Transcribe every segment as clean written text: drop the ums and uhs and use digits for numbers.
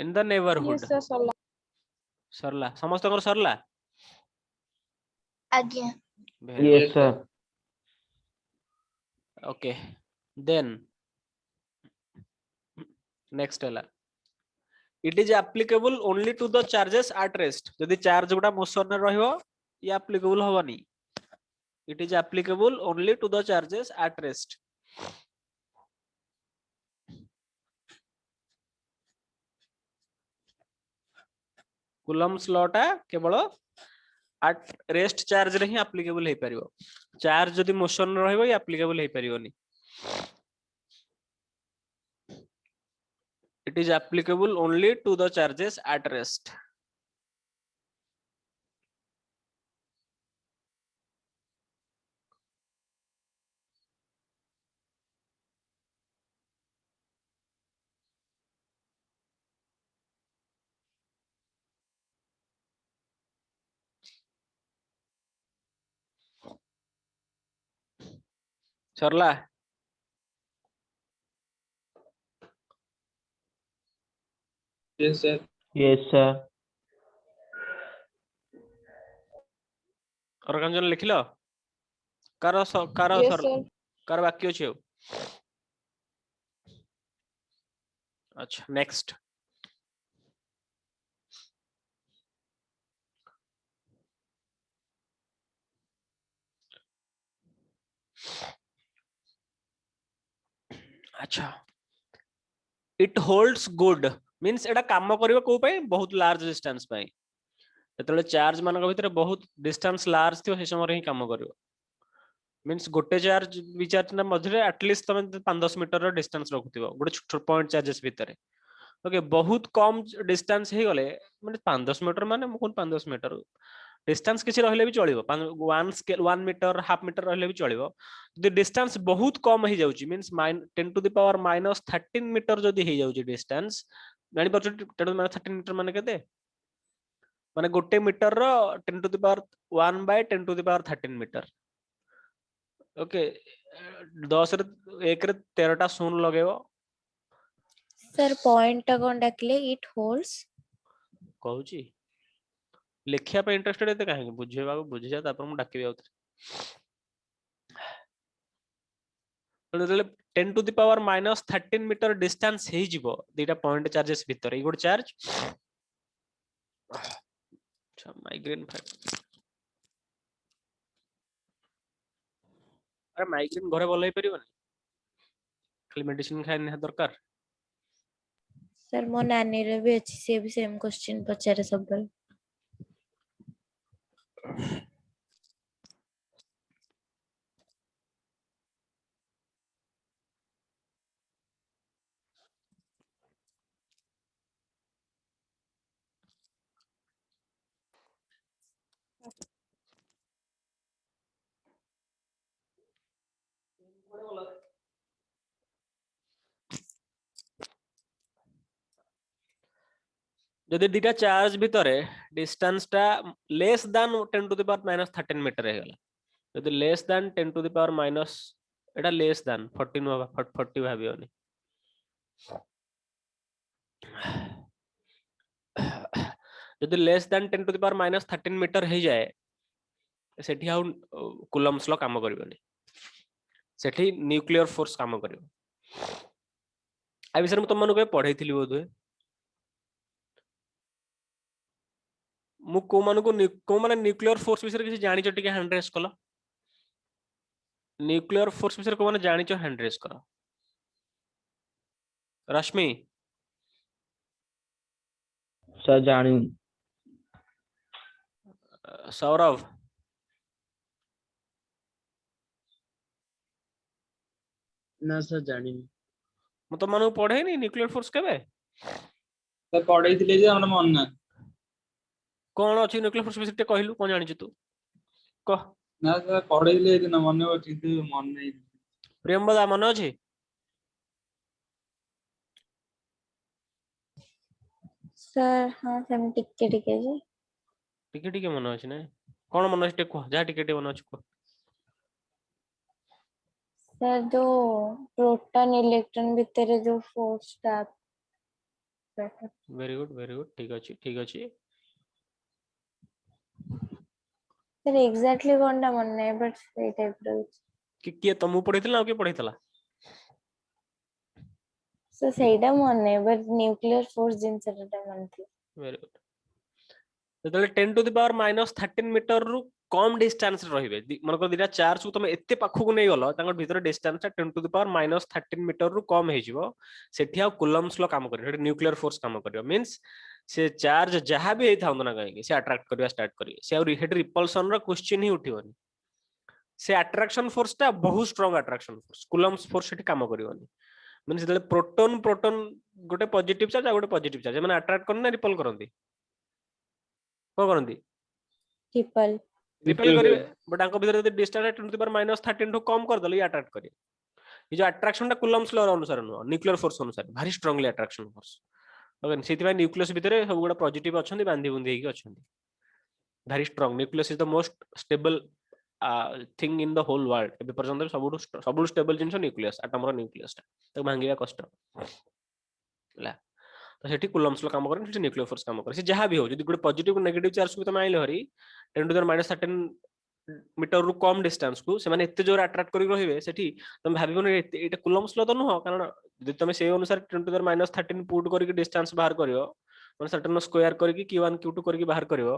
In the neighbourhood Yes, sir, सरला. सरला समस्तकर सरला आज्ञा. very Yes, sir. okay then next ହେଲା it is applicable only to the charges at rest जदि charge गुडा motion रे रहइबो ये applicable होबनी it is applicable only to the charges at rest coulombs law टा केवल at rest charge रे ही applicable हे परिबो charge जदि motion रे रहइबो ये applicable hey परिबोनी it is applicable only to the charges at rest Sarla Yes, sir. Yes, sir. और कंजन लिखिलो कार कार Yes, सर sir. कार वाक्य अछि हो अच्छा नेक्स्ट अच्छा it holds good means एटा काम करिवो को पय बहुत लार्ज डिस्टेंस पय जेतले चार्ज मानक भितर बहुत डिस्टेंस लार्ज थियो हे समय ही काम करिवो मीन्स गोटे चार्ज विचार ना मधुरे एटलीस्ट तमे 5-10 मीटर रो डिस्टेंस रखुथिबो गोटे छोट पॉइंट चार्जेस भितर ओके बहुत कम डिस्टेंस हे गले माने 5-10 मीटर माने कोन 5-10 मीटर डिस्टेंस किसी रहले भी चलिबो 1 स्केल 1 मीटर हाफ मीटर रहले भी चलिबो जदि डिस्टेंस बहुत कम हे जाउची means 10 to the power -13 meter जदि हे जाउची डिस्टेंस जानि परछ 10 टू द पावर 13 मीटर माने केते माने गोटे मीटर रो 10 to the power 1 by 10 to the power 13 meter okay 10 रे 1 रे 13 टा शून्य लगेबो सर पॉइंट टा कोन डाकले इट होल्ड्स कहूची लिखिया पे इंटरेस्टेड एते काहे बुझेबा को बुझि जा तापर मु डाकिबे आउत तो 10 to the power -13 meter distance हे जिवो दीटा पॉइंट चार्जेस भीतर ई गुड चार्ज अच्छा माइग्रेन अरे माइग्रेन घरे बोलै परिबनी खाली मेडिसिन खाइ नै दरकार सर मो नानी रे भी अछि से भी सेम क्वेश्चन पचारे सब जदि दीटा चार्ज भितरे डिस्टेंस टा less than 10 to the power -13 meter हे गला जदि less than 10 to the power minus एटा लेस देन 14 40 भाबियोनी जदि less than 10 to the power -13 meter हे जाए सेठी हाउ कूलम्स लो काम करिवनी सेठी न्यूक्लियर फोर्स काम करिवो आ विषय में तुम मानको पढैथिली बोधे मु को मानको को माने न्यूक्लियर फोर्स विषय किसी जानि छ टिके हैंड रेस कलो न्यूक्लियर फोर्स विषय को माने जानि छ हैंड रेस करो रश्मि सर जानी सौरभ ना सर जानी मु तो मानको पढे नहीं न्यूक्लियर फोर्स केबे सर पढ़ैथिले जे हमरा मन ना कोन अछि न्यूक्लियर फोर्स विषय कहलु कोन जानि छ तू कह ना सर पढ़ैले दिन मन अछि तू मन नहीं प्रेमबदा मन अछि सर हां सेम टिके टिके जे टिके टिके मन अछि नै कोन मन अछि कह जा टिके टिके मन अछि कह सर जो प्रोटॉन इलेक्ट्रॉन भीतर जो फोर्स टा better. very good ठीक अछि Sir, exactly कोनटा मन नहीं but सेई टाइप रो कि किए तमु पढैतला आ के पढैतला सो सेईटा मन नहीं but nuclear force जिन सरटा मन थी very good जेतले 10 टू द पावर -13 मीटर रु कम डिस्टेंस रहिबे मनकर दिटा चार्ज को तमे एते पाखु नै गलो तांगर भीतर distance 10 to the power -13 metre रु कम हे जिवो सेठी आ कूलम्स लो काम करियो सेठी न्यूक्लियर फोर्स काम करियो मींस से चार्ज जहां भी हेई थाउन ना कहीं से अट्रैक्ट करिया स्टार्ट करियो से और हेड रिपल्सन रो क्वेश्चन ही उठिबोनी से अट्रैक्शन फोर्स ता बहुत strong attraction force Coulomb's force सेठी काम करियोनी मींस जेतले प्रोटॉन प्रोटॉन गोटे पॉजिटिव चार्ज आ गोटे पॉजिटिव चार्ज माने अट्रैक्ट करन ना रिपल करंती को करंती ट्रिपल रिपेल करिवे बट आंको भीतर यदि डिस्टेंस 10 टू द पावर -13 ठो कम कर दले ये अट्रैक्ट करिए ये जो अट्रैक्शन टा कूलम्स लॉ अनुसार नो न्यूक्लियर फोर्स अनुसार भारी स्ट्रांगली अट्रैक्शन फोर्स ओके सेति बाय न्यूक्लियस भीतर सब गुडा पॉजिटिव अछंती बांधी Bundi हेकी अछंती very strong nucleus is the most stable thing in the whole world एबे पर्यंत सबुडु स्टेबल जिंस न्यूक्लियस एटम रो न्यूक्लियस तो भांगिया कष्ट ला तो सेठी कूलम्स लो काम करे सेठी न्यूक्लियर फोर्स काम करे से जहां भी हो जदी गुड पॉजिटिव नेगेटिव चार्ज को तमे आइले हरी 10 टू द -13 मीटर रु कम डिस्टेंस को से माने एते जोर अट्रैक्ट करी रहिबे सेठी तमे भाबिबो ने एटा कूलम्स लो तो न हो कारण जदी तमे से अनुसार 10 टू द -13 पुट करी डिस्टेंस बाहर करियो माने सर्टेन स्क्वायर करी q1 q2 करी बाहर करियो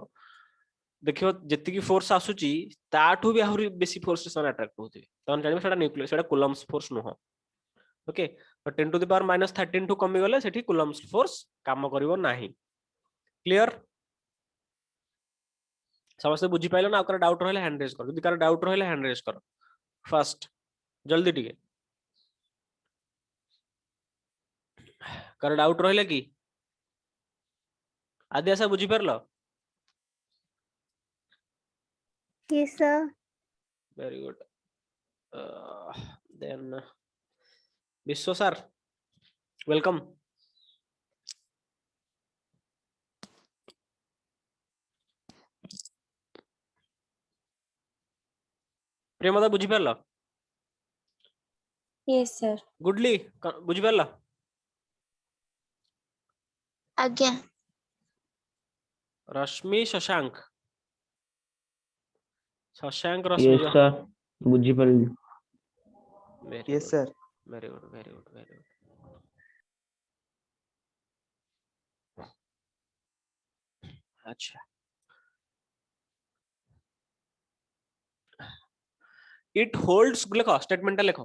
देखियो जति की फोर्स आसुची ताठू भी आहुरी बेसी फोर्स से अट्रैक्ट होते तन जानिबे सेटा न्यूक्लियस सेटा कूलम्स फोर्स न हो ओके तो 10 टू द पावर -13 ठू कमी गले सेठी कूलम्स फोर्स काम करिवो नाही क्लियर समस्त बुझी पाइलो ना ओकर डाउट रहले हैंड रेज कर जदी कार डाउट रहले हैंड रेज कर फास्ट जल्दी टिके कार डाउट रहले की आदि ऐसा बुझी परलो yes sir very good then विश्व सर वेलकम प्रेमदा बुझी परलो yes sir गुडली बुझी परलो आज्ञा रश्मि शशांक शशांक रश्मि यस सर बुझी परली yes sir very good very good very good अच्छा इट होल्ड्स लिखो स्टेटमेंट लिखो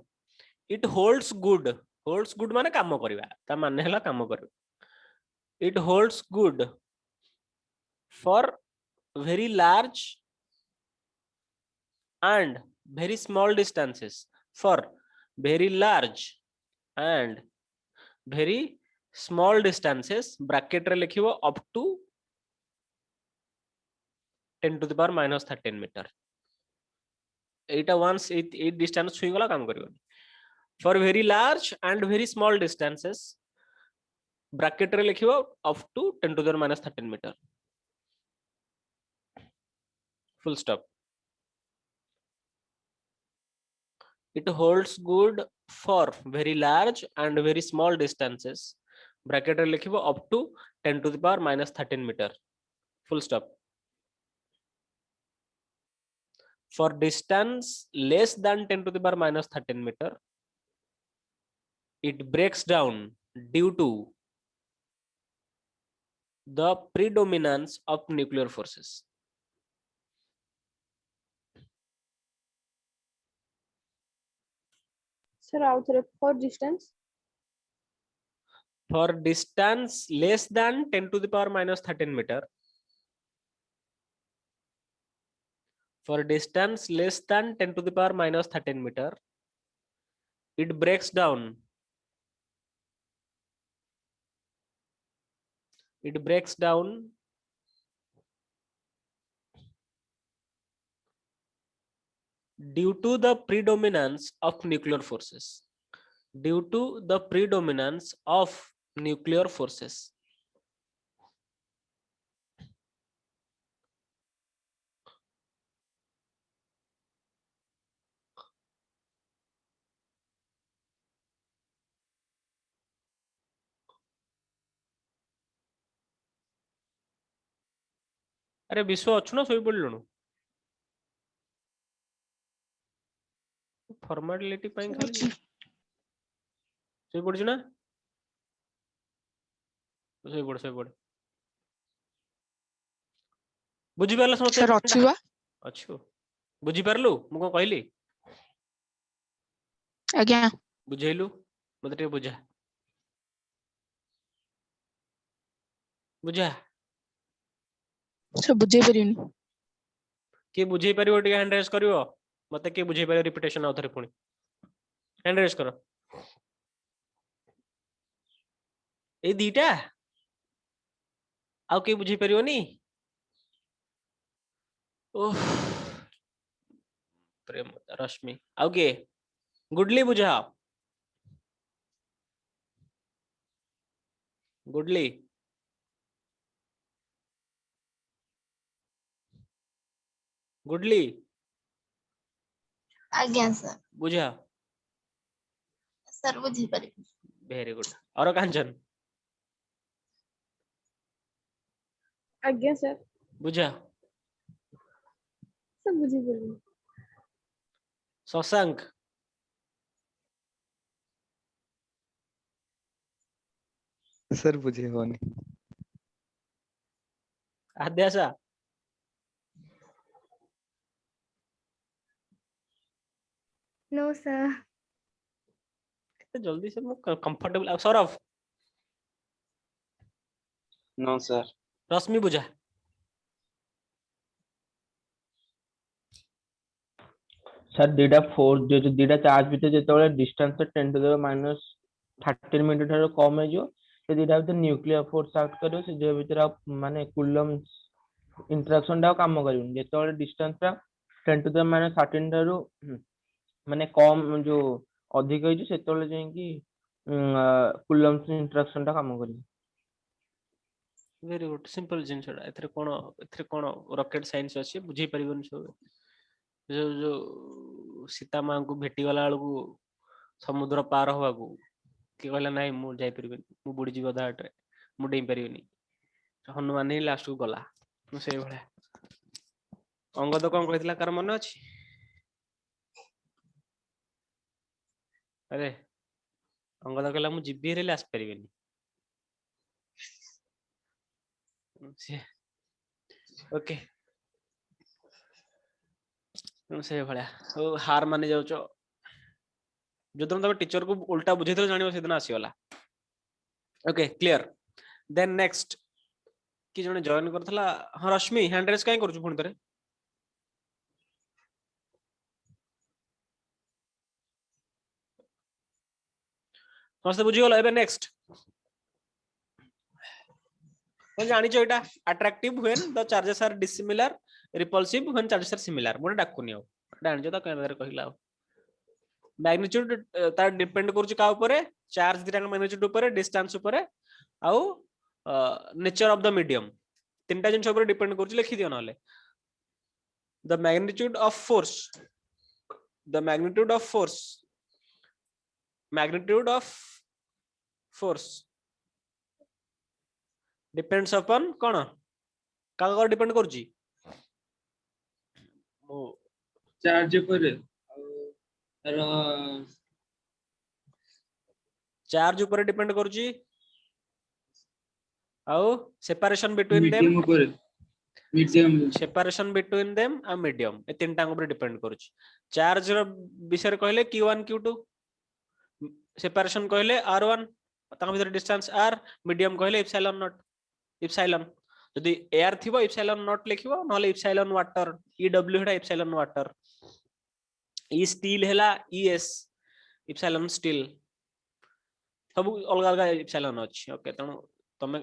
इट होल्ड्स गुड माने काम करबा ता माने हला काम करबा it holds good for very large and very small distances for very large and very small distances bracket रे लिखिबो up to 10 to the power -13 meter Etah once A distance छुई गला काम करियो for very large and very small distances bracket रे लिखिबो up to 10 to the power -13 meter full stop it holds good for very large and very small distances bracket रे लिखिबो up to 10 to the power -13 meter full stop for distance less than 10 to the power -13 meter it breaks down due to the predominance of nuclear forces Sir, out for distance. for distance less than 10 to the power -13 meter for distance less than 10 to the power -13 meter it breaks down due to the predominance of nuclear forces due to the predominance of nuclear forces अरे विश्व अच्छु ना सोई पड़लुणु formality ପାଇଁ ଖାଲି सोई पड़छु ना सोई पड़ बुझी परला समझते सर अच्छी बा अच्छु बुझी परलु मु को कहली आज्ञा बुझेलु मते टे बुझा बुझा सर बुझे परिनी के बुझे परियो टे हैंड रेस करिवो मते के बुझे परियो रिपीटेशन आउथरे पुणी हैंड रेस करो ए दीटा आउ के बुझे परियोनी ओह प्रेम रश्मि आउ के गुडली बुझा गुडली गुडली आज्ञा सर बुझा सर बुझी पारि वेरी गुड और कांचन आज्ञा सर बुझा सब बुझी पड़ली शशांक सर बुझे होनी आद्याशा No, sir. कितने जल्दी से मैं comfortable Saurabh no sir Rashmi बुझा सर दीटा फोर्स जो दीटा चार्ज भितर जेतेबेले distance 10 to the minus 13 meter ठारो कम हे जो से दीटा भितर न्यूक्लियर फोर्स एक्ट करियो से जे भितर माने कूलम इंटरेक्शन टा काम करियो जेतेबेले डिस्टेंस टा 10 टू द माइनस 13 ठारो माने कम जो अधिक हे जो सेतेबेले जे कि कूलम इंटरेक्शन टा काम करियो वेरी गुड सिंपल जिंस एथरे कोन रॉकेट साइंस अछि बुझी परिबन सब जो सीता मां को भेटी वाला को समुद्र पार होवा को कि कहला नहीं मु जाई परिबन मु बुड़ी जीव दाट रे मु डेई परिबनी हनुमान ही लास्ट को गला मु सेई भले अंगद कोन कहथिला कार मन अछि अरे अंगद कहला मु जिबी रे लास्ट परिबनी ओके से भले हार मानि जाउछ जदन तब टीचर को उल्टा बुझेतले जानियो सेदिन आसीगला ओके क्लियर देन नेक्स्ट कि जने जॉइन करथला हां रश्मि हैंड रेस काई करछु पुणी तरे समस्त बुझी गलो एबे नेक्स्ट कोन जानि छ एटा attractive when the charges are dissimilar repulsive when charges are similar मोडे डाकुनी हो जानि छ त केनदर कहिला मैग्नीट्यूड तार डिपेंड करूछ का ऊपर चार्ज दिटा मैग्नीट्यूड ऊपर डिस्टेंस ऊपर आउ नेचर ऑफ द मीडियम तीनटा जिंस ऊपर डिपेंड करूछ लिखि दियो नले the magnitude of force the magnitude of force depends upon कोन का डिपेंड करूची चार्ज पर तार चार्ज ऊपर डिपेंड करूची आउ सेपरेशन बिटवीन देम मीडियम पर मीडियम सेपरेशन बिटवीन देम आ मीडियम ए तीनटा ऊपर डिपेंड करूची चार्ज रो विषय रे कहले q1 q2 सेपरेशन कहले r1 ताका भीतर डिस्टेंस r मीडियम कहले एप्सिलॉन नॉट एप्सिलॉन यदि एयर थिबो एप्सिलॉन नॉट लिखिबो नले एप्सिलॉन वाटर ew हेडा एप्सिलॉन वाटर ई स्टील हैला es एप्सिलॉन स्टील सब अलग अलग एप्सिलॉन अछि ओके तनो तमे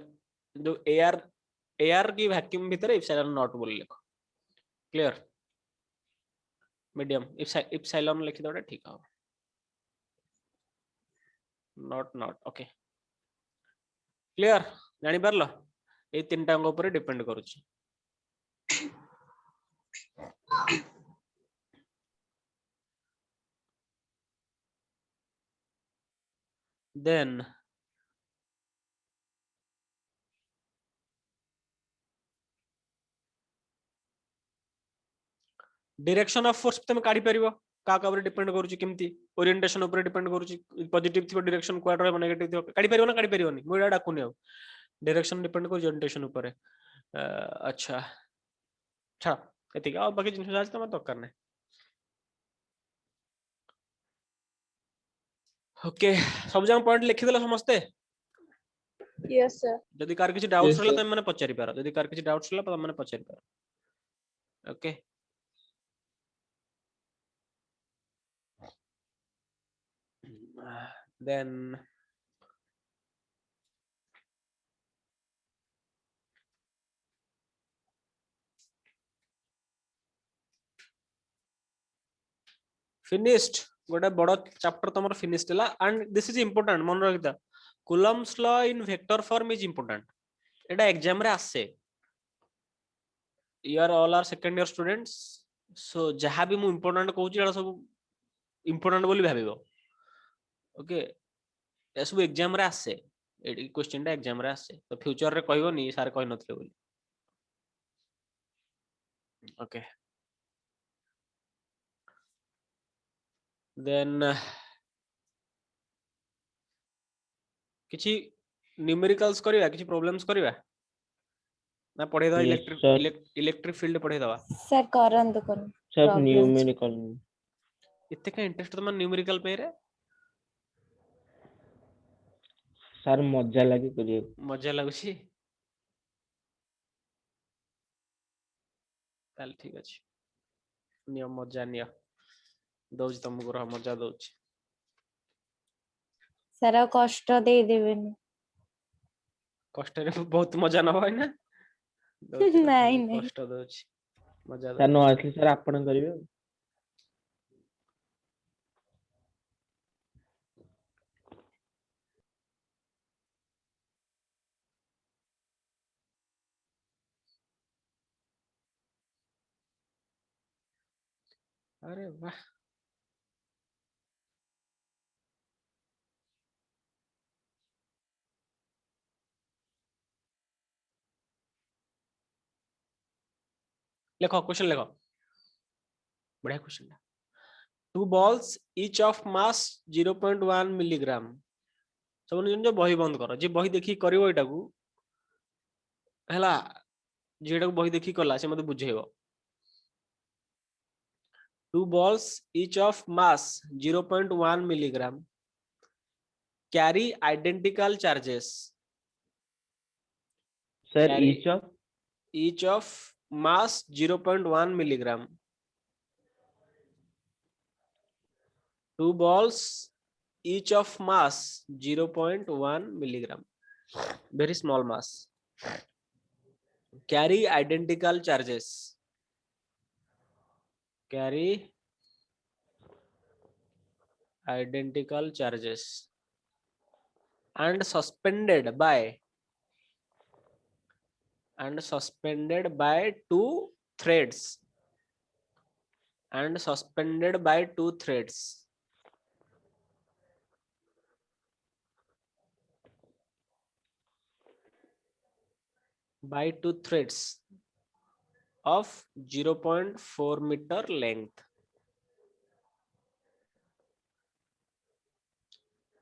जो एयर की वैक्यूम भीतर एप्सिलॉन नॉट बोल लिखो क्लियर मीडियम एप्सिलॉन लिखि दोडा ठीक हो नॉट ओके क्लियर जानि परलो ए तीनटा अंग ऊपर डिपेंड करूची then डायरेक्शन ऑफ फोर्स तुम काढी परिबो का ऊपर डिपेंड करूची केमती ओरिएंटेशन ऊपर डिपेंड करूची पॉजिटिव थिबो डायरेक्शन क्वाड रहबो नेगेटिव थिबो काढी परिबो ना काढी परिबोनी मु एडा डाकुनी आ डायरेक्शन डिपेंड करूची ओरिएंटेशन ऊपर अच्छा छा एतिक आ बाकी जिनिस आज तम दरकार नै ओके सब जंग पॉइंट लिखि देला समस्ते Yes, sir. जदि कार किछि डाउट्स Yes, रहला sir. त माने पचारि पारो जदि कार किछि डाउट्स रहला त माने पचारि पारो ओके then finished गोटे बड़ चैप्टर तमर फिनिश्ड हला एंड दिस इज इंपोर्टेंट मन रखिता Coulomb's law in vector form is important एटा एग्जाम रे आसे you are all are second year students so जहां भी मु इंपोर्टेंट कहूची एटा सब इंपोर्टेंट बोली भाबिबो ओके ए सब एग्जाम रे आसे एडी क्वेश्चन टा एग्जाम रे आसे तो फ्यूचर रे कहबोनी सर कहि नथले बोली ओके देन किछि न्यूमेरिकल्स करिवा किछि प्रॉब्लम्स करिवा ना पढ़े दवा Yes, electric sir. Electric field पढ़े दवा सर करंत करूँ Sir, Problems. numerical. इत्ते का इंटरेस्ट तम न्यूमेरिकल पे रे Sir, मजा लगे करिए. मजा लागुछि ताल ठीक अछि नियम मजा निया दौज तुमको रह मजा दौज सर आ कष्ट दे देबेनी कष्ट रे बहुत मजा न होय ना नहीं नहीं कष्ट दौज मजा Sir, no दौज asli sir आपण करिवे. अरे वाह लिखो क्वेश्चन लिखो बढ़िया question to balls each of mass 0.1 milligram सब जो बही बंद कर जे बही देखि करिवो एटा को हला जेटा को बही देखि कला से मते बुझेइबो two balls each of mass 0.1 milligram carry identical charges Sir, carry each of each of mass 0.1 milligram two balls each of mass 0.1 milligram very small mass carry identical charges carry identical charges and suspended by two threads and suspended by two threads by two threads of 0.4 meter length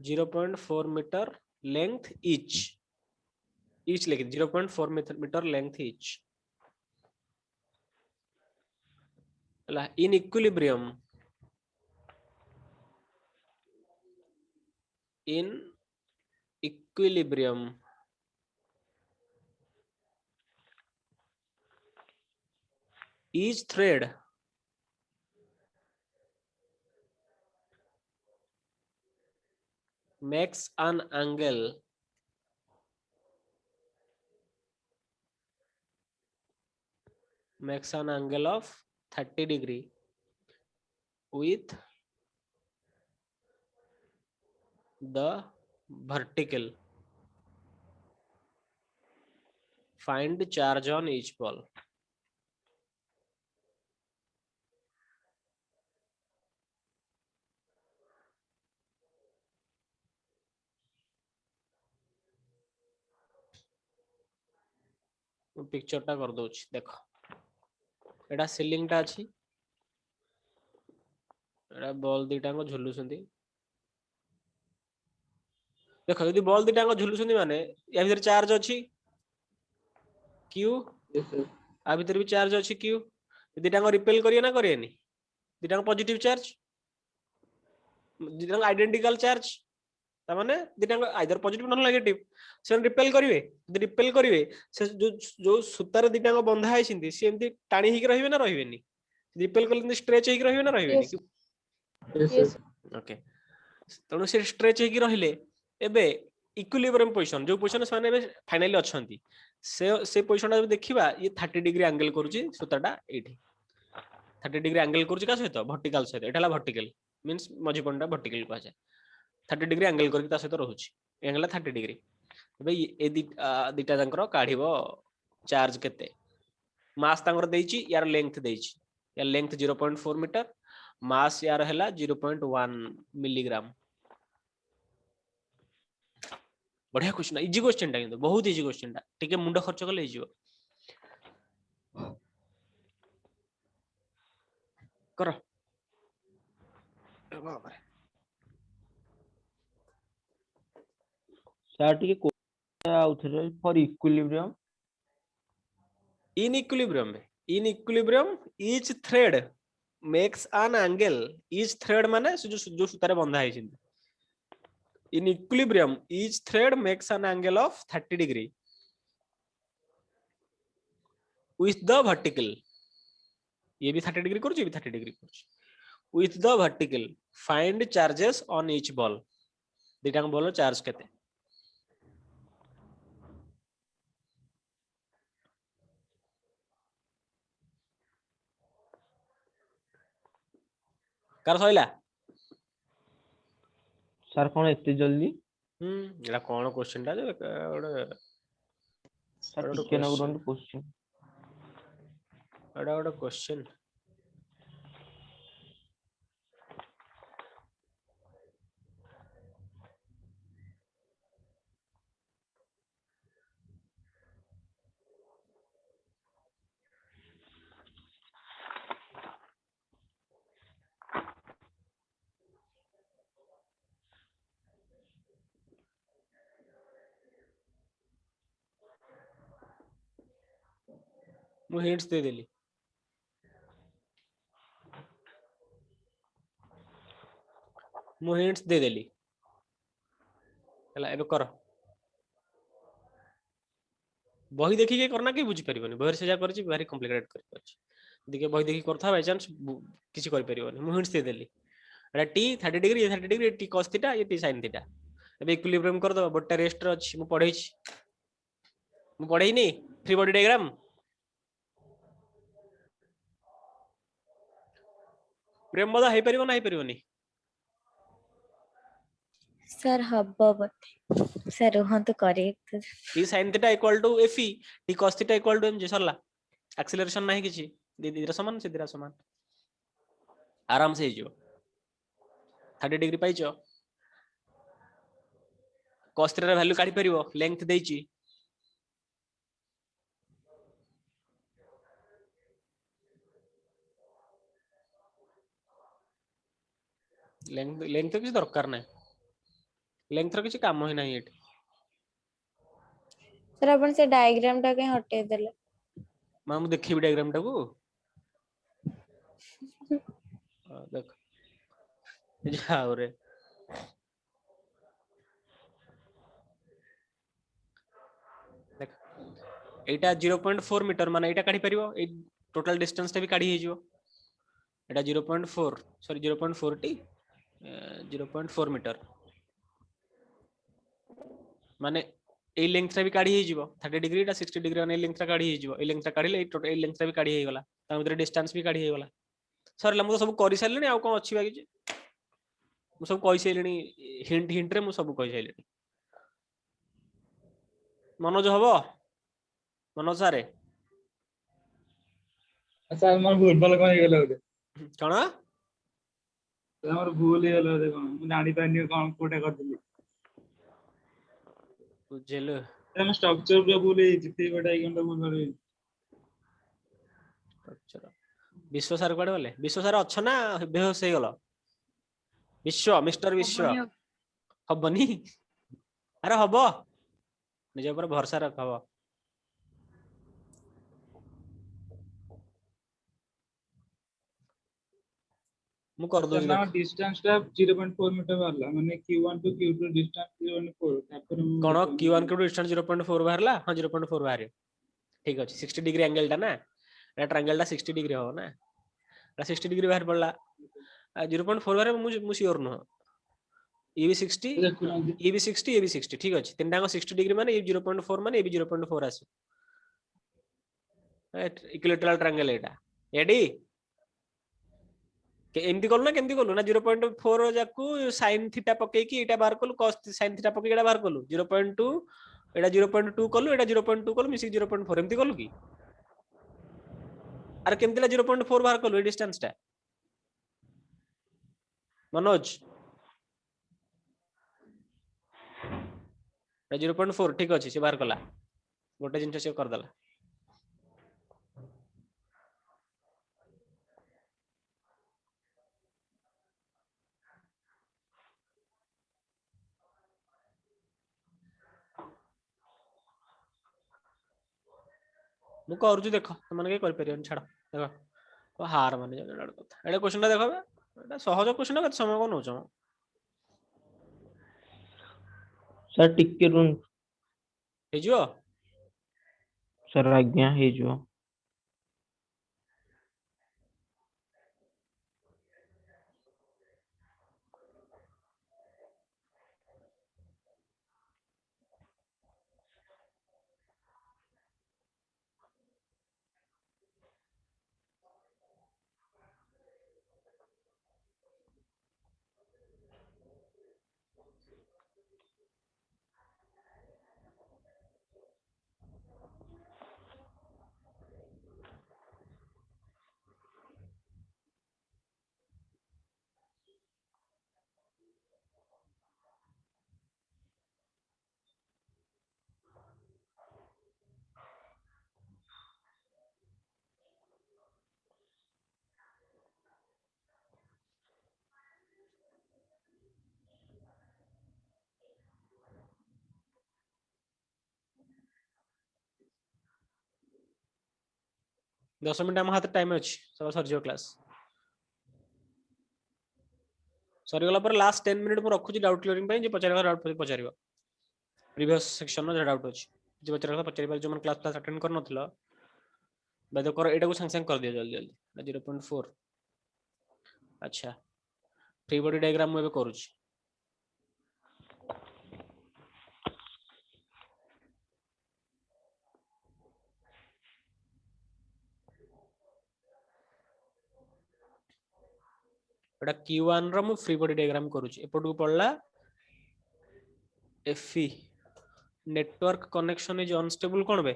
0.4 meter length each like 0.4 meter length each in equilibrium each thread makes an angle of 30 degree with the vertical find charge on each ball picture टा कर दउछ देखो एटा ceiling टा अछि एटा ball दिटांग झुलुसंदी देखो यदि ball दिटांग झुलुसंदी माने या भीतर चार्ज अछि क्यू Yes, sir. आ भीतर भी चार्ज अछि क्यू दिटांग रिपेल करिए ना करिएनी दिटांग पॉजिटिव चार्ज दिटांग आइडेंटिकल चार्ज ता माने दिटांग आइदर पॉजिटिव नन नेगेटिव से रिपेल करिवे यदि रिपेल करिवे से जो सूतार दिटांग बंधा है सिंदी से एमती टाणी हिक रहिबे ना रहिबेनी रिपेल करले स्ट्रेच हिक रहिबे ना रहिबेनी Yes. Yes, Yes. sir. Okay तेणु से स्ट्रेच हेकि रहिले एबे इक्विलिब्रियम पोजीशन जो पोजीशन से माने फाइनली अछंती से पोजीशन देखिबा ये 30 डिग्री एंगल करूची सूताटा एठी 30 डिग्री एंगल करूची का सहित वर्टिकल सहित एटाला वर्टिकल मींस मझी पॉइंटटा वर्टिकल कहा जाय 30 डिग्री एंगल करके ता सहित रहूची एंगल 30 डिग्री एबे ए दिटा जंकर काढिबो चार्ज केते मास तांगर देइची यार लेंथ देइची यार लेंथ 0.4 मीटर मास यार हैला 0.1 मिलीग्राम बढ़िया क्वेश्चन इजी क्वेश्चन टा किंतु बहुत इजी क्वेश्चन टा टिके मुंड खर्च कले हिजियो कर सर टिके आउथरे for equilibrium in equilibrium each thread makes an angle each thread माने जो सूतारे बंधा है छिन in equilibrium each thread makes an angle of 30 degree with the vertical ये भी 30 डिग्री करूची ये भी 30 डिग्री करूची with the vertical find charges on each ball दिटांग बॉल चार्ज केते कार सइला सर कोन एते जल्दी एला कोन क्वेश्चन टा जे ओडे सर टिके ना गुरंट क्वेश्चन एडा ओडे क्वेश्चन मु हिंट्स दे देली मु हिंट्स दे देली हला एबे कर बही देखि के करना के बुझी परिबनी बहर से जा करची भारी कॉम्प्लिकेटेड कर परची देखि बही देखि करथा बाय चांस किछि कर परिबनी मु हिंट्स दे देली एटा टी 30 डिग्री ये 30 डिग्री टी cos थीटा ये टी sin थीटा एबे इक्विलिब्रियम कर दो बट्टा रेस्ट रे अछि मु पढै नी फ्री बॉडी डायग्राम प्रेम बदा है परिबो ना है परिबनी सर हब्बो बते सर रुहन तो correct T sin theta equal to fe T cos theta equal to mg सरला एक्सीलरेशन नाही किछि दीदीरा समान सिद्धरा समान आराम से हिजो 30 डिग्री पाइचो cos थीटा रा वैल्यू काढी परिबो लेंथ देइची लेंथ किसी दरकार नाही लेंथ रो किसी काम ही नाही एठी सर अपन से डायग्राम टा के हटे देले मा मु देखिबी डायग्राम टाकू देख जाओ रे देख एटा 0.4 मीटर माने एटा काढी परिबो ए टोटल डिस्टेंस टा भी काढी हिजो एटा 0.4 सॉरी 0.4 टी 0.4 मीटर माने ए लेंथ टा भी काढी हिजो 30 डिग्री टा 60 डिग्री ने लेंथ टा काढी हिजो ए लेंथ टा काढिले ए टोटल ए लेंथ टा भी काढी हे गला ता भीतर डिस्टेंस भी काढी हे गला सर मु सब करि सारलेनी आ कोन अछि बाकी जे मु सब कहि साइलेनी हिंट हिंट रे मु सब कहि साइलेनी मनोज हबो मनोज सारे अच्छा हमर भूल भाल कहीं गेलो रे कण हमर भूल हे गेलो रे कोन मु जानि पानी कोन कोटा कर दिली बुझेलो हम स्ट्रक्चर पे भूल हे जिते बडा घंटा भूल रे स्ट्रक्चर विश्व सार कोडे बोले विश्व सार अच्छा ना बेहोश हे गलो विश्व मिस्टर विश्व हबनी अरे हब निज ऊपर भरोसा रख हब मु कर सर दूची ना देख डिस्टेंस टा 0.4 मीटर वाला माने Q1 टू Q2 डिस्टेंस 0.4 तापर कौन Q1 Q2 डिस्टेंस 0.4 बाहरला हां 0.4 बाहर ठीक अछि 60 डिग्री एंगल टा ना एटा ट्रायंगल टा 60 डिग्री हो ना एटा 60 डिग्री बाहर पड़ला 0.4 बाहर मु श्योर न ये भी 60 देखुना ये भी 60 ये भी 60 ठीक अछि तीनटा को 60 डिग्री माने ये 0.4 माने ये भी 0.4 आसी इक्विलैटरल ट्रायंगल एटा एडी एमती कलु ना केमती कलु ना 0.4 जाकू sin थीटा पके की एटा बाहर कलु cos sin थीटा पके एटा बाहर कलु 0.2 एटा 0.2 कलु एटा 0.2 कलु मिसी 0.4 एमती कलु की अरे केमतिला 0.4 बाहर कलु ए डिस्टेंस टा मनोज 0.4 ठीक अछि से बाहर कला गोटे जिंस से कर दला मु करूछु देखो तमने के कर परियन छाड़ देखो तो हार माने जने कथा एटा क्वेश्चन देखो एटा सहज क्वेश्चन कत समय को नोच सर टिके रुन हे जियो सर आज्ञा हे जो 10 मिनिट हम हाथ टाइम अछि सब सर जियो क्लास सरी गला पर लास्ट 10 मिनिट मु रखुची डाउट क्लियरिंग पे जे पचार डाउट पचारिबो प्रीवियस सेक्शन नो डाउट अछि जे पचार पचारि पर जो मन क्लास क्लास अटेंड कर नथिलो बेद कर एटा को संग संग कर दियो जल्दी जल्दी 0.4 अच्छा फ्री बॉडी डायग्राम मु एबे करूची एटा Q1 रो मु फ्री बॉडी डायग्राम करूची एपटू पड़ला FE network connection is unstable कोन बे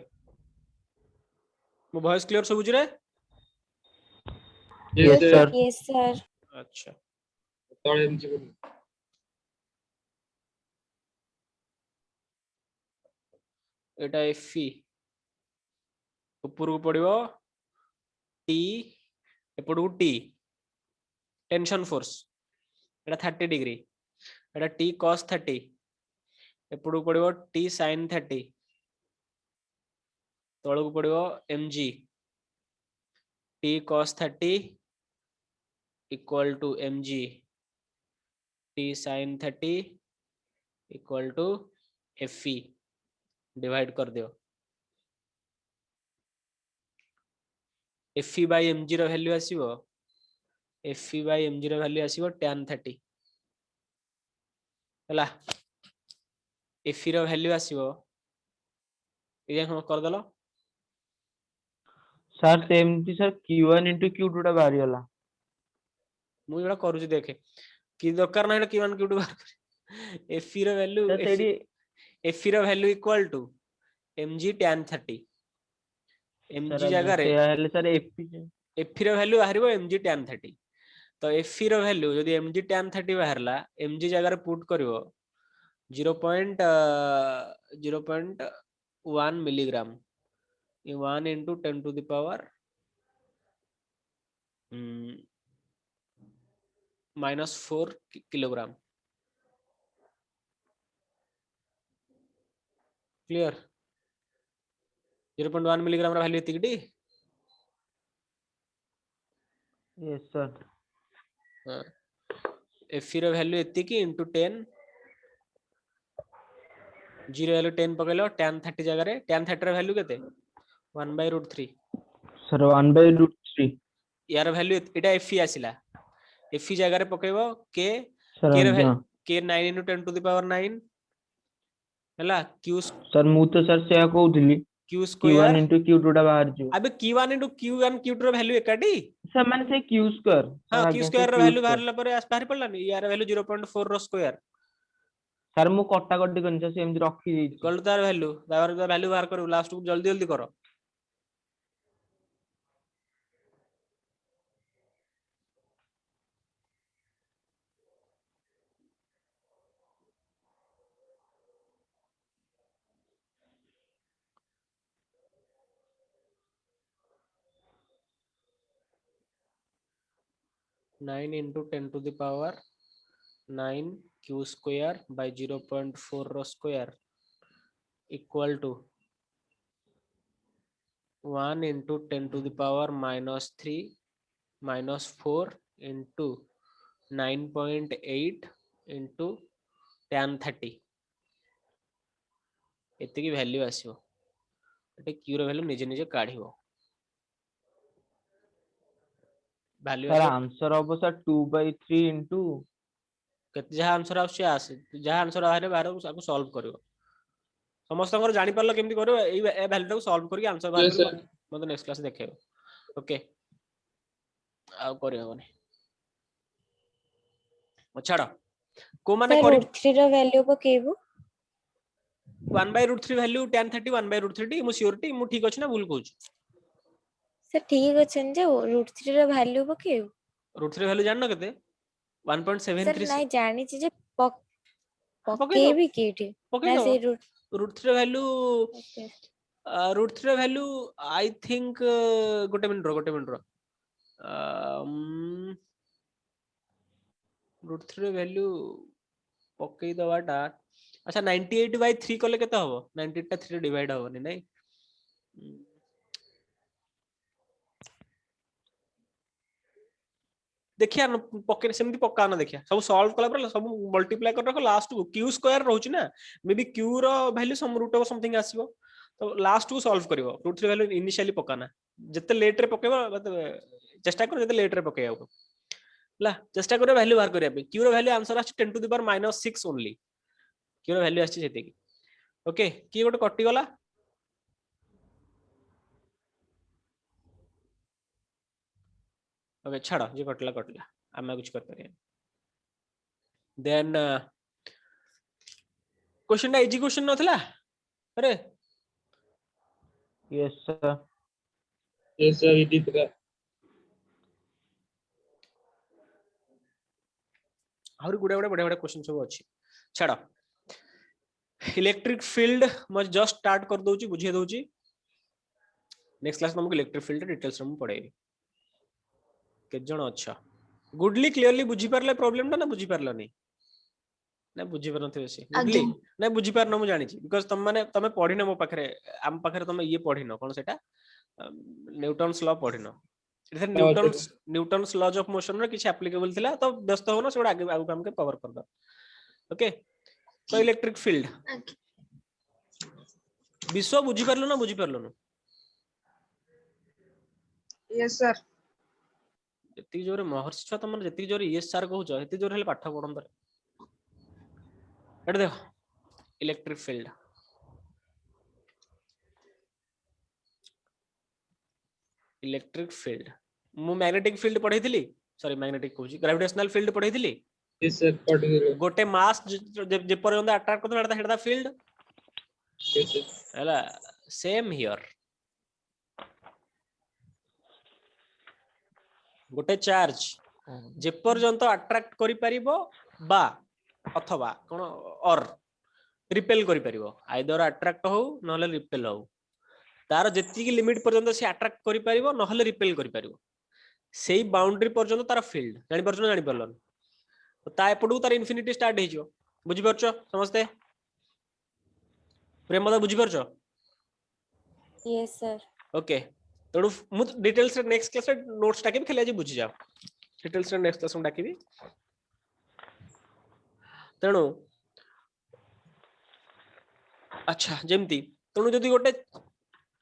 मो वॉइस क्लियर सब बुझ रे यस ये सर Yes, sir. अच्छा तळे एमची एटा FE ऊपर को पड़िबो T एपटू T tension force Etah 30 degree Etah T cos 30 एपटू पड़िबो T sin 30 तळକୁ पड़िबो mg T cos 30 equal to mg T sin 30 equal to FE divide कर दियो FE by mg रो value आसीबो FE by mg रो value आसीबो tan 30 हला FE रो value आसीबो ये हम कर दलो सर सेमती सर Q1 into Q2 टा बाहरी वाला मु एटा करूची देखे कि दरकार ना Q1 Q2 बाहर कर FE रो वैल्यू सर सेडी FE रो value equal to mg tan 30 sir mg आज्ञा जगह रे से हेले सर एफपी FE रो वैल्यू बाहरिबो mg tan 30 तो FE रो वैल्यू जदी mg tan 30 बाहरला mg जगह रे पुट करिवो 0.1 milligram 1 into 10 to the power -4 kilogram. Clear? 0.1 milligram रा वैल्यू एतिकटी। Yes sir. हां Fe रो वैल्यू एतिकी इनटू 10 0 वैल्यू 10 पकेलो tan 30 जगह रे tan 30 रा वैल्यू केते 1/√3 सर 1/√3 यार वैल्यू एटा Fe आसिला Fe जगह रे पकेबो k सर k रो आज्ञा k 9 * 10 to the power 9 हला q सर मु तो सर से कहउथिली q q1 square into q2 टा बाहर जो अबे q1 * q1 q2 रो वैल्यू एकाटी सर मैंने से q स्क्वायर हां सर q आज्ञा से square rho q value square बाहरला परे बाहर पड़लानी यार वैल्यू 0.4 रो स्क्वायर सर मु कटा कटी कन से एमति रखी देछि कल तार वैल्यू बाहर करू लास्ट को जल्दी जल्दी करो। Nine into 10 to the power 9 q square by 0.4 रो square equal to 1 into 10 to the power -3 -4 into 9.8 into tan 30 एतिकी value आसीबो Ete q रो वैल्यू निजे निजे काढिबो वैल्यू सर आसीबो आंसर हो सर 2/3 into केते जहा आंसर आछे आसे जहा आंसर आरे बाहर को सॉल्व करिवो समस्त जानी पारलो केमती करिवो ए वैल्यू को सॉल्व करके आंसर बाहर Yes, करिवो sir. मते नेक्स्ट क्लास देखेबो ओके आ करि हबनी छाड़ को माने सर करि √3 ର ଭ୍ୟାଲ୍ୟୁ ପକେଇବୁ 1/√3 वैल्यू tan 30 1/√3 टी मु सियोरिटी मु ठीक अछि ना भूल कहूछ सर ठीक अछि जे √3 ର ଭ୍ୟାଲ୍ୟୁ ପକେଇବୁ √3 वैल्यू जाननो केते सर 1.73 ନାଇଁ ଜାଣିଛି ଯେ पके दो ପକେଇବି କିଠି ନା ସେଇ √3 value okay √3 value I think गोटे मिनिट रो √3 वैल्यू पकई दवाटा अच्छा 98/3 कले केते हबो 98 टा 3 डिवाइड हबनी नै देखिया पके सेमती पक्का ना देखिया सब सॉल्व कला पर सब मल्टीप्लाई कर रखो लास्ट को q स्क्वायर रहउची ना मे बी q रो value some root of something आसीबो तो लास्ट को सॉल्व करिवो √3 वैल्यू इनिशियली पकाना जते लेट रे पकेबो चेष्टा कर जते लेट रे पकेयाबो ला चेष्टा करियो वैल्यू बाहर करिया पे q रो वैल्यू आंसर आछ 10 to the power -6 only q रो वैल्यू आछ सेते की ओके की गोटे कटि गला ओके छाड़ जे कटला आमे कुछ कर परिया देन क्वेश्चन ना इजी क्वेश्चन नथला अरे yes sir Yes, sir. It is the और गुडा गुडा बड़ा क्वेश्चन सब अछि छाड़ इलेक्ट्रिक फील्ड म जस्ट स्टार्ट कर दोची बुझिए दोची नेक्स्ट क्लास में हमको इलेक्ट्रिक फील्ड डिटेल्स में पढ़ेबी के जण अच्छा गुडली क्लियरली बुझी परले प्रॉब्लम ना बुझी परलो नहीं ना बुझी पर नथे बेसी गुडली ना बुझी पार न मु जानि छी बिकॉज़ तुम माने तमे पढिनो मो पाखरे आम पाखरे तमे ये पढिनो कोन सेटा न्यूटन्स लॉ पढिनो इधर न्यूटन्स लॉज ऑफ मोशन रे किछ एप्लीकेबल थिला तो व्यस्त होनो सेडा आगे आगु काम के कवर कर दो ओके तो इलेक्ट्रिक फील्ड विश्व बुझी परलो ना बुझी परलो न Yes, sir. जति जोरे महर्षि छ तमन जति जोरे यस सर कहू छ जति जोरे हेले पाठ पढन एट देखो इलेक्ट्रिक फील्ड मु मैग्नेटिक फील्ड पढ़े थिली सॉरी मैग्नेटिक कहू छी ग्रेविटेशनल फील्ड पढ़े थिली yes, sir. Particular. गोटे मास जे पर्यंत अट्रैक्ट करता हेडा फील्ड Yes, sir. हैला सेम हियर गोटे चार्ज जे पर्यंत अट्रैक्ट करि परिबो बा अथवा कोन और रिपेल करि परिबो आइदर अट्रैक्ट हो नहले रिपेल हो तार जेति की लिमिट पर्यंत से अट्रैक्ट करि परिबो नहले रिपेल करि परिबो सेही बाउंड्री पर्यंत तार फील्ड जानि परछन जानि परलन ता एपटू तार इनफिनिटी स्टार्ट हे जो बुझि परछो समझते प्रेमदा बुझि परछो Yes, sir. ओके तेणु मु डिटेल्स रे नेक्स्ट क्लास रे नोट्स टाके भी खेले आज बुझि जाओ डिटेल्स रे नेक्स्ट क्लास में डाकी भी तेणु अच्छा जेमती तेणु जदि गोटे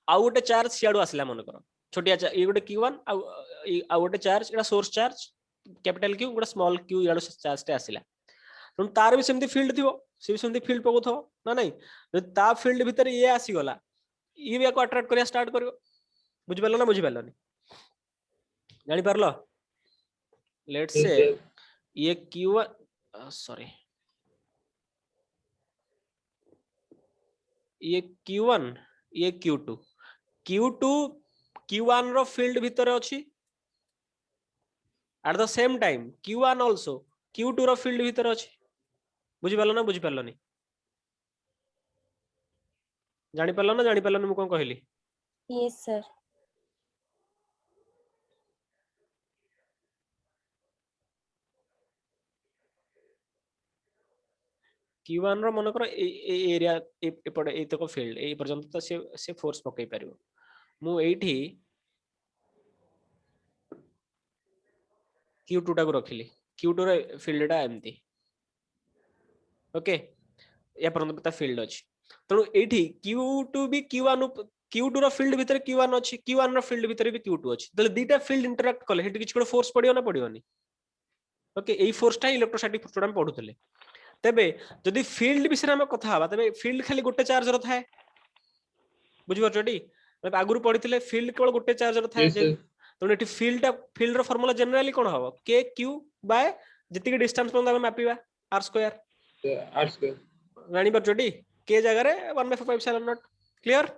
आउ गोटे चार्ज सियाडू आसला मन कर छोटिया ये गोटे Q1 आउ गोटे चार्ज एटा सोर्स चार्ज कैपिटल Q गोटे स्मॉल Q याडू चार्ज टे आसिला तेणु तार भी सेमती फील्ड थिबो से भी सेमती फील्ड पकोथो ना नहीं जदि ता फील्ड भीतर ये आसी गला ये भी को अट्रैक्ट करिया स्टार्ट करियो बुझि पालो ना बुझि पालोनी जानि पारलो लेट्स Yes, से sir. ये Q1 सॉरी ये Q1 ये Q2 Q2 Q1 रो फील्ड भीतर अछि at the same time Q1 also Q2 रो फील्ड भीतर अछि बुझि पालो ना बुझि पालोनी जानि पालो ना जानि पालोनी मु कोन कहली Yes, sir. Q1 रो मन करो ए एरिया एपटे एतको फील्ड ए पर्यंत तो से फोर्स पकई परिबो मु एठी Q2 टा को रखिली Q2 रे फील्ड टा एमती ओके या पर्यंत ता फील्ड अछि तणु एठी Q2 भी Q2 रो फील्ड भीतर Q1 अछि Q1 रो फील्ड भीतर भी Q2 अछि तले दीटा फील्ड इंटरैक्ट कले हेटी किछ फोर्स पडियो ना पडियोनी ओके एई फोर्स टा इलेक्ट्रोस्टैटिक फोर्स हम पढुतले तेबे जदि फील्ड विषय में कथा हवा तेबे फील्ड खाली गोटे चार्जर थाए बुझि परछोटी मतलब आगुरु पढितले फील्ड केवल गोटे चार्जर थाए Yes, sir. तणु एठी फील्ड रो फार्मूला जनरली कोन हबो k q बाय जति डिस्टेंस पर हम मापिबा r स्क्वायर Arts sir. जानि परछोटी k जगह रे 1/4 एप्सिलॉन नॉट क्लियर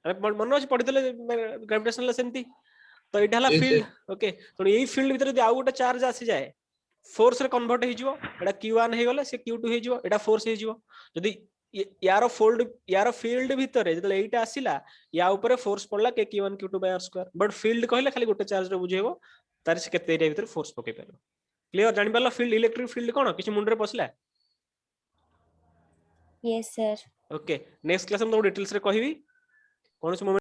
अरे मन अछि पढितले ग्रेविटेशनल सेमती तो एटा हला Yes, फील्ड sir. ओके तणु एई फील्ड भीतर जदि आउ गोटे चार्ज आसी जाए फोर्स रे कन्वर्ट हे जिवो एटा Q1 हे गले से Q2 हे जिवो एटा फोर्स हे जिवो जदि यार फील्ड भीतर जदि एटा आसीला या ऊपर फोर्स पड़ला के Q1 Q2 by r square but field कहले खाली गोटे चार्ज रे बुझेबो तार से केते एरिया भीतर फोर्स पके परबो क्लियर जानि पारलो फील्ड इलेक्ट्रिक फील्ड कोन किछ मुंड रे पसला Yes, sir. Okay next class में तो डिटेल्स रे कहिबी कोन से